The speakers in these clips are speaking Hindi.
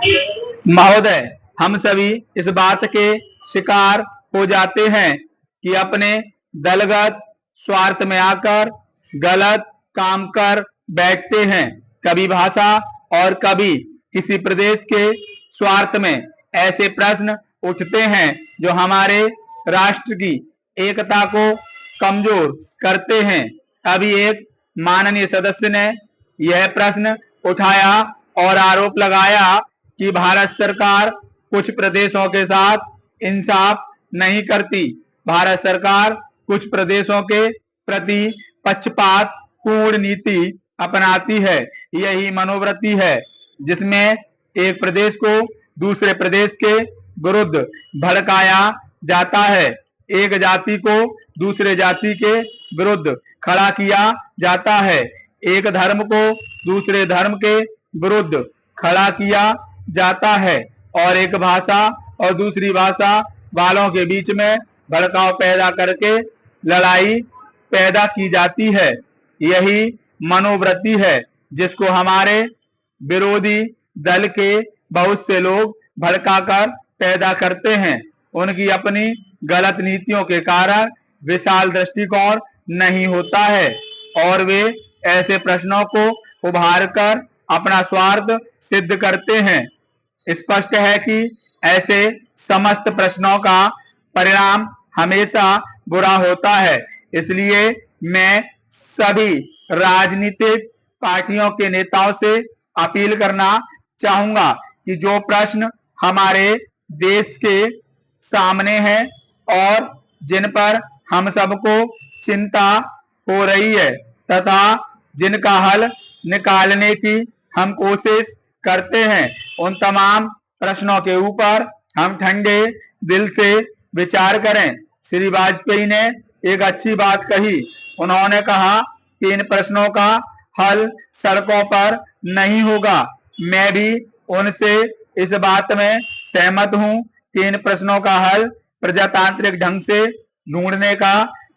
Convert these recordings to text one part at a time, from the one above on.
महोदय, हम सभी इस बात के शिकार हो जाते हैं कि अपने दलगत स्वार्थ में आकर गलत काम कर बैठते हैं। कभी भाषा और कभी किसी प्रदेश के स्वार्थ में ऐसे प्रश्न उठते हैं जो हमारे राष्ट्र की एकता को कमजोर करते हैं। अभी एक माननीय सदस्य ने यह प्रश्न उठाया और आरोप लगाया कि भारत सरकार कुछ प्रदेशों के साथ इंसाफ नहीं करती। भारत सरकार कुछ प्रदेशों के प्रति पक्षपात पूर्ण नीति अपनाती है। यही मनोवृत्ति है जिसमें एक प्रदेश को दूसरे प्रदेश के विरुद्ध भड़काया जाता है, एक जाति को दूसरे जाति के विरुद्ध खड़ा किया जाता है, एक धर्म को दूसरे धर्म के विरुद्ध खड़ा किया जाता है और एक भाषा और दूसरी भाषा वालों के बीच में भड़काव पैदा करके लड़ाई पैदा की जाती है। यही मनोवृत्ति है जिसको हमारे विरोधी दल के बहुत से लोग भड़काकर पैदा करते हैं। उनकी अपनी गलत नीतियों के कारण विशाल दृष्टिकोण नहीं होता है और वे ऐसे प्रश्नों को उभार कर अपना स्वार्थ सिद्ध करते हैं। स्पष्ट है कि ऐसे समस्त प्रश्नों का परिणाम हमेशा बुरा होता है। इसलिए मैं सभी राजनीतिक पार्टियों के नेताओं से अपील करना चाहूंगा कि जो प्रश्न हमारे देश के सामने हैं और जिन पर हम सबको चिंता हो रही है तथा जिनका हल निकालने की हम कोशिश करते हैं, उन तमाम प्रश्नों के ऊपर हम ठंडे दिल से विचार करें। श्री वाजपेयी ने एक अच्छी बात कही। उन्होंने कहा कि इन प्रश्नों का हल सड़कों पर नहीं होगा। मैं भी उनसे इस बात में सहमत हूं कि इन प्रश्नों का हल प्रजातांत्रिक ढंग से ढूंढने का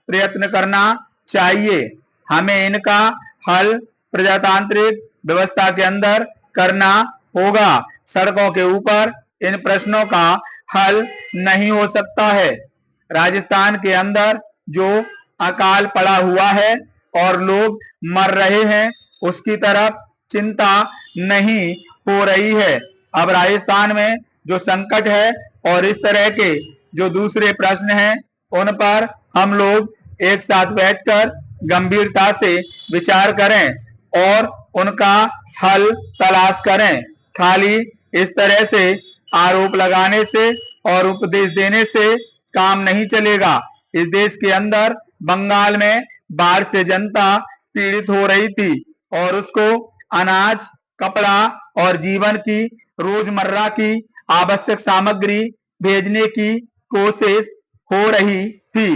प्रयत्न करना चाहिए। हमें इनका हल प्रजातांत्रिक व्यवस्था के अंदर करना होगा। सड़कों के ऊपर इन प्रश्नों का हल नहीं हो सकता है। राजस्थान के अंदर जो अकाल पड़ा हुआ है और लोग मर रहे हैं, उसकी तरफ चिंता नहीं हो रही है। अब राजस्थान में जो संकट है और इस तरह के जो दूसरे प्रश्न हैं, उन पर हम लोग एक साथ बैठकर गंभीरता से विचार करें और उनका हल तलाश करें। खाली इस तरह से आरोप लगाने से और उपदेश देने से काम नहीं चलेगा। इस देश के अंदर बंगाल में बाढ़ से जनता पीड़ित हो रही थी और उसको अनाज, कपड़ा और जीवन की रोजमर्रा की आवश्यक सामग्री भेजने की कोशिश हो रही थी।